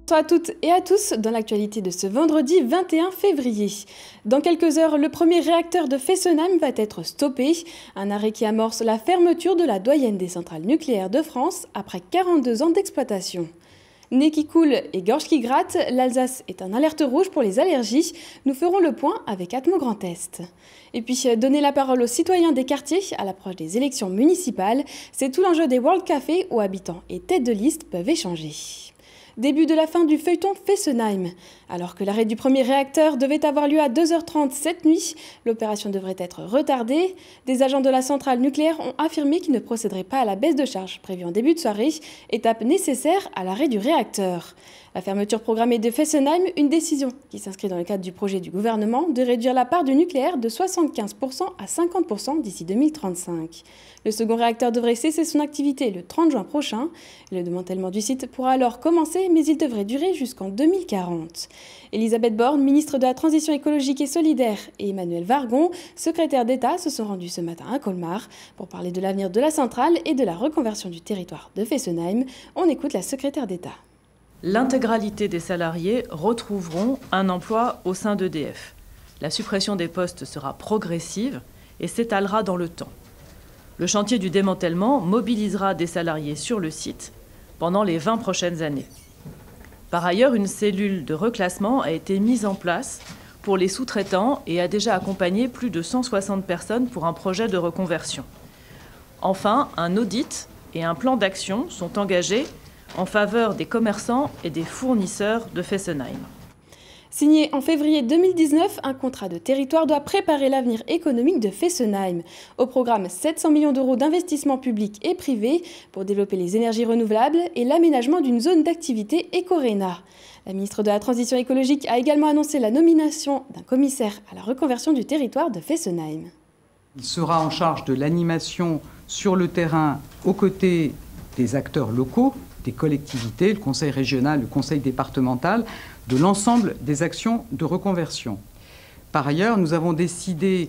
Bonjour à toutes et à tous dans l'actualité de ce vendredi 21 février. Dans quelques heures, le premier réacteur de Fessenheim va être stoppé. Un arrêt qui amorce la fermeture de la doyenne des centrales nucléaires de France après 42 ans d'exploitation. Nez qui coule et gorge qui gratte, l'Alsace est en alerte rouge pour les allergies. Nous ferons le point avec Atmo Grand Est. Et puis, donner la parole aux citoyens des quartiers à l'approche des élections municipales, c'est tout l'enjeu des World Café où habitants et têtes de liste peuvent échanger. Début de la fin du feuilleton Fessenheim. Alors que l'arrêt du premier réacteur devait avoir lieu à 2h30 cette nuit, l'opération devrait être retardée. Des agents de la centrale nucléaire ont affirmé qu'ils ne procéderaient pas à la baisse de charge prévue en début de soirée, étape nécessaire à l'arrêt du réacteur. La fermeture programmée de Fessenheim, une décision qui s'inscrit dans le cadre du projet du gouvernement de réduire la part du nucléaire de 75% à 50% d'ici 2035. Le second réacteur devrait cesser son activité le 30 juin prochain. Le démantèlement du site pourra alors commencer, mais il devrait durer jusqu'en 2040. Elisabeth Borne, ministre de la Transition écologique et solidaire, et Emmanuel Vargon, secrétaire d'État, se sont rendus ce matin à Colmar pour parler de l'avenir de la centrale et de la reconversion du territoire de Fessenheim. On écoute la secrétaire d'État. L'intégralité des salariés retrouveront un emploi au sein d'EDF. La suppression des postes sera progressive et s'étalera dans le temps. Le chantier du démantèlement mobilisera des salariés sur le site pendant les 20 prochaines années. Par ailleurs, une cellule de reclassement a été mise en place pour les sous-traitants et a déjà accompagné plus de 160 personnes pour un projet de reconversion. Enfin, un audit et un plan d'action sont engagés en faveur des commerçants et des fournisseurs de Fessenheim. Signé en février 2019, un contrat de territoire doit préparer l'avenir économique de Fessenheim. Au programme, 700 millions d'euros d'investissements publics et privés pour développer les énergies renouvelables et l'aménagement d'une zone d'activité éco-RENA. La ministre de la Transition écologique a également annoncé la nomination d'un commissaire à la reconversion du territoire de Fessenheim. Il sera en charge de l'animation sur le terrain aux côtés des acteurs locaux, des collectivités, le conseil régional, le conseil départemental, de l'ensemble des actions de reconversion. Par ailleurs, nous avons décidé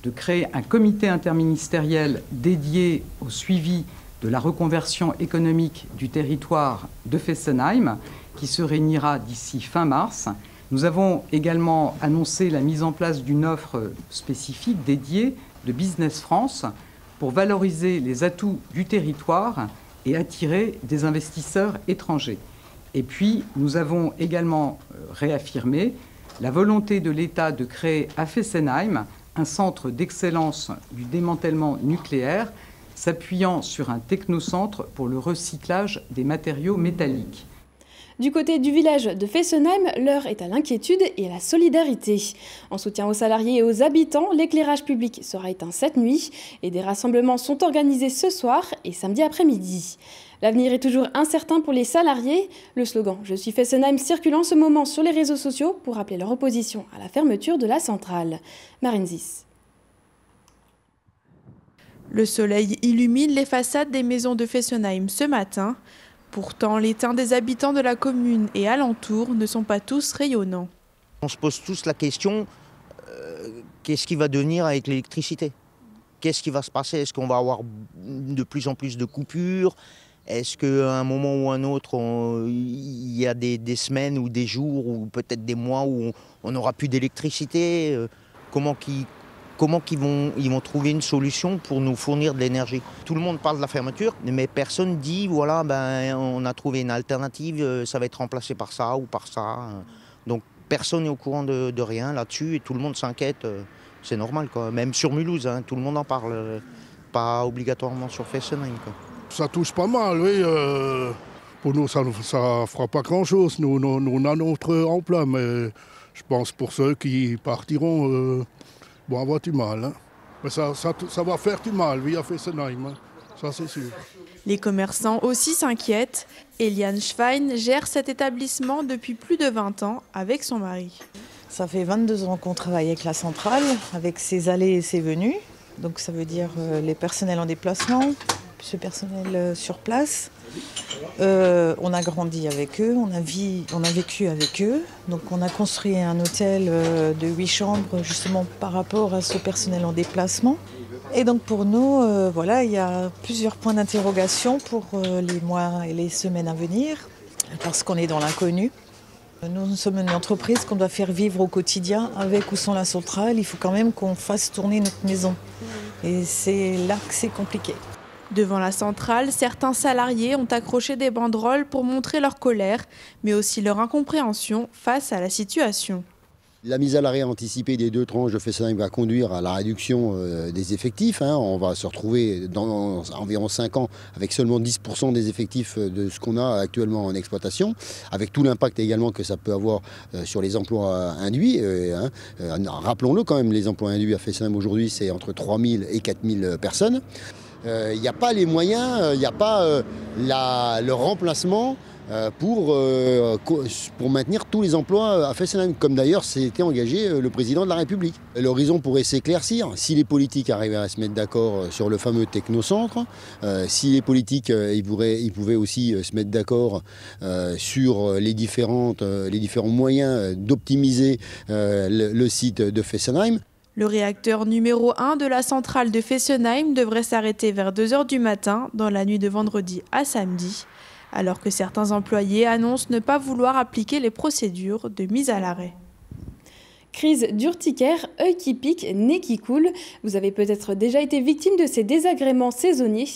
de créer un comité interministériel dédié au suivi de la reconversion économique du territoire de Fessenheim, qui se réunira d'ici fin mars. Nous avons également annoncé la mise en place d'une offre spécifique dédiée de Business France pour valoriser les atouts du territoire et attirer des investisseurs étrangers. Et puis, nous avons également réaffirmé la volonté de l'État de créer à Fessenheim un centre d'excellence du démantèlement nucléaire s'appuyant sur un technocentre pour le recyclage des matériaux métalliques. Du côté du village de Fessenheim, l'heure est à l'inquiétude et à la solidarité. En soutien aux salariés et aux habitants, l'éclairage public sera éteint cette nuit et des rassemblements sont organisés ce soir et samedi après-midi. L'avenir est toujours incertain pour les salariés. Le slogan « Je suis Fessenheim » circule en ce moment sur les réseaux sociaux pour rappeler leur opposition à la fermeture de la centrale. Marine Zis. Le soleil illumine les façades des maisons de Fessenheim ce matin. Pourtant, les teints des habitants de la commune et alentours ne sont pas tous rayonnants. On se pose tous la question, qu'est-ce qui va devenir avec l'électricité? Qu'est-ce qui va se passer? Est-ce qu'on va avoir de plus en plus de coupures? Est-ce qu'à un moment ou un autre, il y a des semaines ou des jours ou peut-être des mois où on n'aura plus d'électricité? Comment ils vont trouver une solution pour nous fournir de l'énergie? Tout le monde parle de la fermeture, mais personne dit voilà, on a trouvé une alternative, ça va être remplacé par ça ou par ça. Donc personne n'est au courant de rien là-dessus et tout le monde s'inquiète. C'est normal, quoi. Même sur Mulhouse, tout le monde en parle, pas obligatoirement sur Fessenheim, quoi. Ça touche pas mal, oui. Pour nous, ça ne fera pas grand-chose. Nous, on a notre emploi, mais je pense pour ceux qui partiront, vont avoir du mal. Hein. Mais ça va faire du mal, oui, à Fessenheim, ça c'est sûr. Les commerçants aussi s'inquiètent. Eliane Schwein gère cet établissement depuis plus de 20 ans avec son mari. Ça fait 22 ans qu'on travaille avec la centrale, avec ses allées et ses venues. Donc ça veut dire les personnels en déplacement, ce personnel sur place. On a grandi avec eux, on a vécu avec eux. Donc on a construit un hôtel de 8 chambres justement par rapport à ce personnel en déplacement. Et donc pour nous, voilà, il y a plusieurs points d'interrogation pour les mois et les semaines à venir. parce qu'on est dans l'inconnu. Nous sommes une entreprise qu'on doit faire vivre au quotidien, avec ou sans la centrale. Il faut quand même qu'on fasse tourner notre maison. Et c'est là que c'est compliqué. Devant la centrale, certains salariés ont accroché des banderoles pour montrer leur colère, mais aussi leur incompréhension face à la situation. La mise à l'arrêt anticipée des 2 tranches de Fessenheim va conduire à la réduction des effectifs. On va se retrouver dans environ 5 ans avec seulement 10% des effectifs de ce qu'on a actuellement en exploitation, avec tout l'impact également que ça peut avoir sur les emplois induits. Rappelons-le quand même, les emplois induits à Fessenheim aujourd'hui, c'est entre 3000 et 4000 personnes. Il n'y a pas les moyens, il n'y a pas le remplacement pour maintenir tous les emplois à Fessenheim, comme d'ailleurs s'était engagé le président de la République. L'horizon pourrait s'éclaircir si les politiques arrivaient à se mettre d'accord sur le fameux technocentre, si les politiques ils pouvaient aussi se mettre d'accord sur les différents moyens d'optimiser le site de Fessenheim. Le réacteur numéro 1 de la centrale de Fessenheim devrait s'arrêter vers 2 h du matin dans la nuit de vendredi à samedi, alors que certains employés annoncent ne pas vouloir appliquer les procédures de mise à l'arrêt. Crise d'urticaire, œil qui pique, nez qui coule. Vous avez peut-être déjà été victime de ces désagréments saisonniers.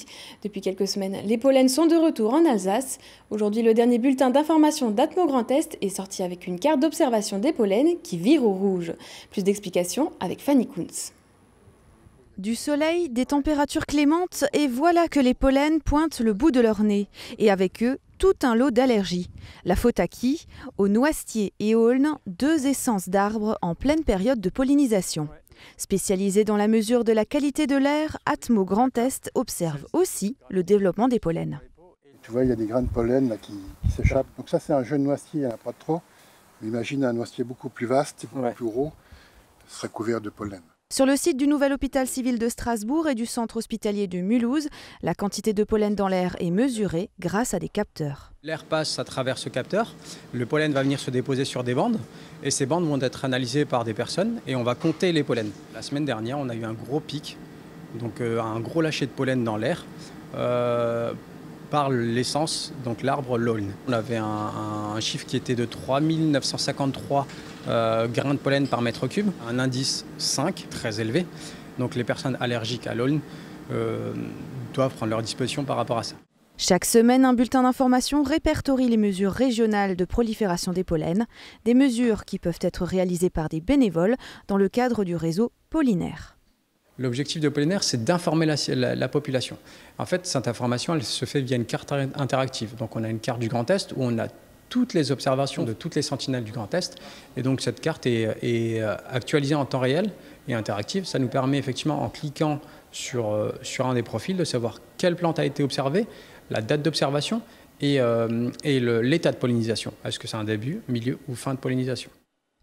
Depuis quelques semaines, les pollens sont de retour en Alsace. Aujourd'hui, le dernier bulletin d'information d'Atmo Grand Est est sorti avec une carte d'observation des pollens qui vire au rouge. Plus d'explications avec Fanny Kuntz. Du soleil, des températures clémentes et voilà que les pollens pointent le bout de leur nez. Et avec eux, tout un lot d'allergies. La faute à qui ? Aux noisetiers et aulnes, 2 essences d'arbres en pleine période de pollinisation. Spécialisé dans la mesure de la qualité de l'air, Atmo Grand Est observe aussi le développement des pollens. Tu vois, il y a des grains de pollen là, qui s'échappent. Donc ça, c'est un jeune noisetier, il n'y en a pas trop. Imagine un noisetier beaucoup plus vaste, beaucoup plus gros, serait couvert de pollen. Sur le site du nouvel hôpital civil de Strasbourg et du centre hospitalier de Mulhouse, la quantité de pollen dans l'air est mesurée grâce à des capteurs. L'air passe à travers ce capteur, le pollen va venir se déposer sur des bandes et ces bandes vont être analysées par des personnes et on va compter les pollens. La semaine dernière, on a eu un gros pic, donc un gros lâcher de pollen dans l'air par l'essence, donc l'arbre l'aulne. On avait un chiffre qui était de 3953 grains de pollen par mètre cube, un indice 5, très élevé. Donc les personnes allergiques à l'aulne doivent prendre leur disposition par rapport à ça. Chaque semaine, un bulletin d'information répertorie les mesures régionales de prolifération des pollens, des mesures qui peuvent être réalisées par des bénévoles dans le cadre du réseau pollinaire. L'objectif de Pollinaire, c'est d'informer la population. En fait, cette information, elle se fait via une carte interactive. Donc on a une carte du Grand Est où on a toutes les observations de toutes les sentinelles du Grand Est. Et donc cette carte est actualisée en temps réel et interactive. Ça nous permet effectivement, en cliquant sur un des profils, de savoir quelle plante a été observée, la date d'observation et l'état de pollinisation. Est-ce que c'est un début, milieu ou fin de pollinisation ?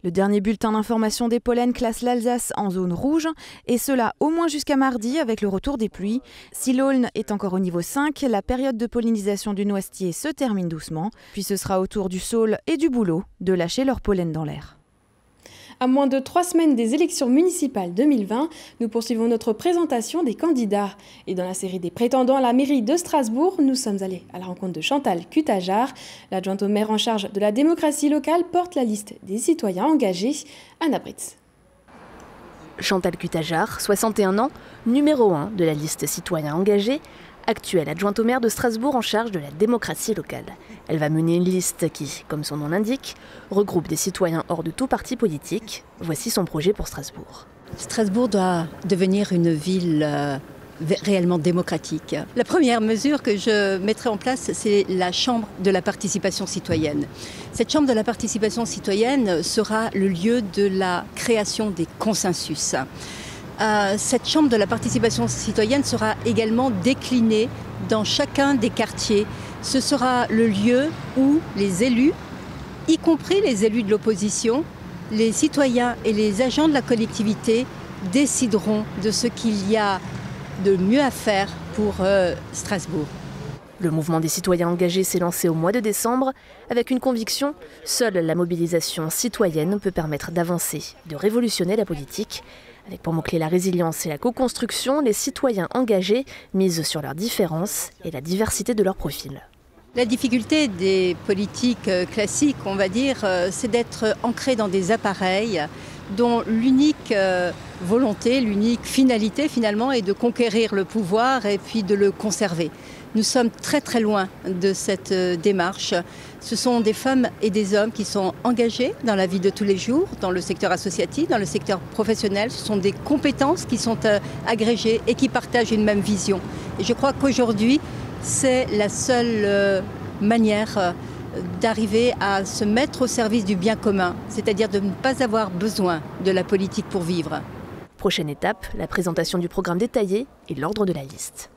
Le dernier bulletin d'information des pollens classe l'Alsace en zone rouge, et cela au moins jusqu'à mardi avec le retour des pluies. Si l'aulne est encore au niveau 5, la période de pollinisation du noisetier se termine doucement, puis ce sera au tour du saule et du bouleau de lâcher leur pollen dans l'air. À moins de 3 semaines des élections municipales 2020, nous poursuivons notre présentation des candidats. Et dans la série des prétendants à la mairie de Strasbourg, nous sommes allés à la rencontre de Chantal Cutajar. L'adjointe au maire en charge de la démocratie locale porte la liste des citoyens engagés. Anna Britz. Chantal Cutajar, 61 ans, numéro 1 de la liste citoyens engagés, actuelle adjointe au maire de Strasbourg en charge de la démocratie locale. Elle va mener une liste qui, comme son nom l'indique, regroupe des citoyens hors de tout parti politique. Voici son projet pour Strasbourg. Strasbourg doit devenir une ville réellement démocratique. La première mesure que je mettrai en place, c'est la Chambre de la participation citoyenne. Cette Chambre de la participation citoyenne sera le lieu de la création des consensus. Cette chambre de la participation citoyenne sera également déclinée dans chacun des quartiers. Ce sera le lieu où les élus, y compris les élus de l'opposition, les citoyens et les agents de la collectivité décideront de ce qu'il y a de mieux à faire pour Strasbourg. Le mouvement des citoyens engagés s'est lancé au mois de décembre avec une conviction, seule la mobilisation citoyenne peut permettre d'avancer, de révolutionner la politique. Avec pour mots-clés la résilience et la co-construction, les citoyens engagés misent sur leurs différences et la diversité de leurs profils. La difficulté des politiques classiques, on va dire, c'est d'être ancré dans des appareils dont l'unique volonté, l'unique finalité finalement est de conquérir le pouvoir et puis de le conserver. Nous sommes très très loin de cette démarche. Ce sont des femmes et des hommes qui sont engagés dans la vie de tous les jours, dans le secteur associatif, dans le secteur professionnel. Ce sont des compétences qui sont agrégées et qui partagent une même vision. Et je crois qu'aujourd'hui, c'est la seule manière d'arriver à se mettre au service du bien commun, c'est-à-dire de ne pas avoir besoin de la politique pour vivre. Prochaine étape, la présentation du programme détaillé et l'ordre de la liste.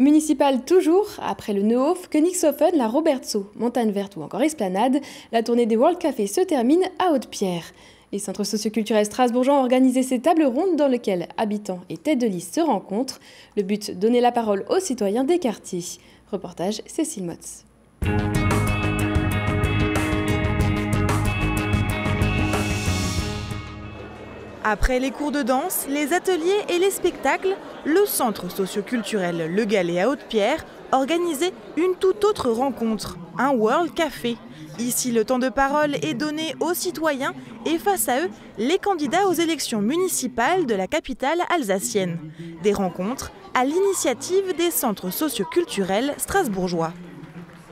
Municipal toujours, après le Neuhof, Königshofen, la Robertso, Montagne Verte ou encore Esplanade, la tournée des World Café se termine à Haute-Pierre. Les centres socioculturels strasbourgeois ont organisé ces tables rondes dans lesquelles habitants et têtes de liste se rencontrent. Le but, donner la parole aux citoyens des quartiers. Reportage Cécile Motz. Après les cours de danse, les ateliers et les spectacles, le centre socioculturel Le Galet à Haute-Pierre organisait une toute autre rencontre, un World Café. Ici, le temps de parole est donné aux citoyens et face à eux, les candidats aux élections municipales de la capitale alsacienne. Des rencontres à l'initiative des centres socioculturels strasbourgeois.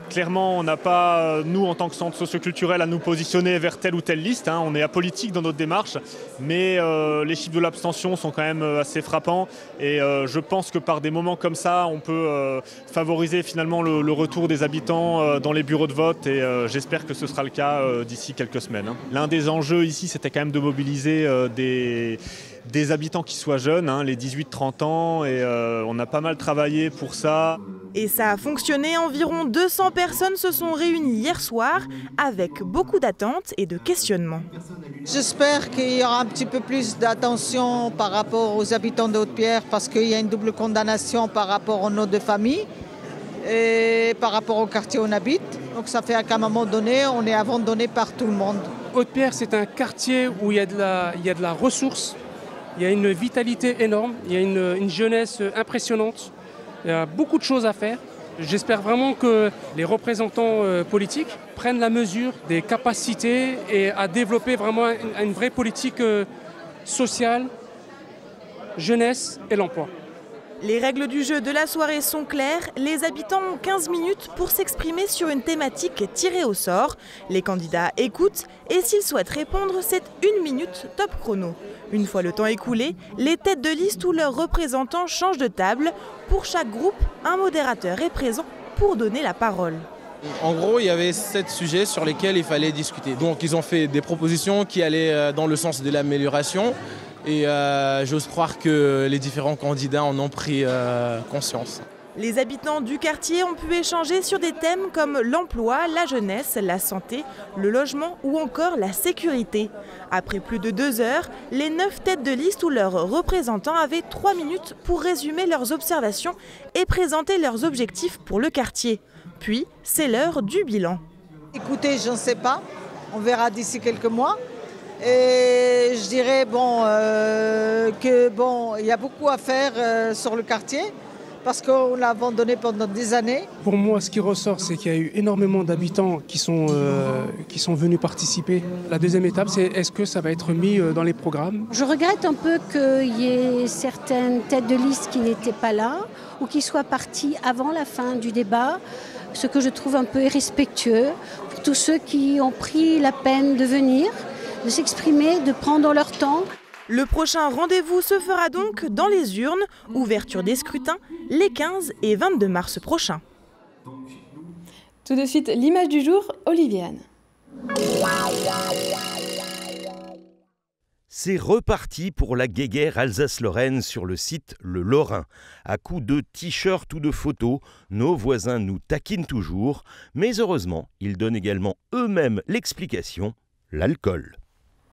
Clairement, on n'a pas, nous, en tant que centre socioculturel, à nous positionner vers telle ou telle liste. On est apolitique dans notre démarche, mais les chiffres de l'abstention sont quand même assez frappants. Et je pense que par des moments comme ça, on peut favoriser finalement le retour des habitants dans les bureaux de vote. Et j'espère que ce sera le cas d'ici quelques semaines. L'un des enjeux ici, c'était quand même de mobiliser des habitants qui soient jeunes, les 18-30 ans. Et on a pas mal travaillé pour ça. Et ça a fonctionné, environ 200 personnes se sont réunies hier soir avec beaucoup d'attentes et de questionnements. J'espère qu'il y aura un petit peu plus d'attention par rapport aux habitants de Haute-Pierre parce qu'il y a une double condamnation par rapport aux noms de famille et par rapport au quartier où on habite. Donc ça fait qu'à un moment donné, on est abandonné par tout le monde. Haute-Pierre, c'est un quartier où il y a de la ressource, il y a une vitalité énorme, il y a une jeunesse impressionnante. Il y a beaucoup de choses à faire. J'espère vraiment que les représentants politiques prennent la mesure des capacités et à développer vraiment une vraie politique sociale, jeunesse et l'emploi. Les règles du jeu de la soirée sont claires. Les habitants ont 15 minutes pour s'exprimer sur une thématique tirée au sort. Les candidats écoutent et s'ils souhaitent répondre, c'est 1 minute top chrono. Une fois le temps écoulé, les têtes de liste ou leurs représentants changent de table. Pour chaque groupe, un modérateur est présent pour donner la parole. En gros, il y avait 7 sujets sur lesquels il fallait discuter. Donc ils ont fait des propositions qui allaient dans le sens de l'amélioration. Et j'ose croire que les différents candidats en ont pris conscience. Les habitants du quartier ont pu échanger sur des thèmes comme l'emploi, la jeunesse, la santé, le logement ou encore la sécurité. Après plus de 2 heures, les 9 têtes de liste ou leurs représentants avaient 3 minutes pour résumer leurs observations et présenter leurs objectifs pour le quartier. Puis, c'est l'heure du bilan. Écoutez, je ne sais pas, on verra d'ici quelques mois. Et je dirais il y a beaucoup à faire sur le quartier parce qu'on l'a abandonné pendant des années. Pour moi, ce qui ressort, c'est qu'il y a eu énormément d'habitants qui sont venus participer. La deuxième étape, c'est est-ce que ça va être mis dans les programmes ? Je regrette un peu qu'il y ait certaines têtes de liste qui n'étaient pas là ou qui soient parties avant la fin du débat, ce que je trouve un peu irrespectueux pour tous ceux qui ont pris la peine de venir, de s'exprimer, de prendre leur temps. Le prochain rendez-vous se fera donc dans les urnes, ouverture des scrutins les 15 et 22 mars prochains. Tout de suite, l'image du jour, Oliviane. C'est reparti pour la guéguerre Alsace-Lorraine sur le site Le Lorrain. À coups de t-shirts ou de photos, nos voisins nous taquinent toujours, mais heureusement, ils donnent également eux-mêmes l'explication, l'alcool.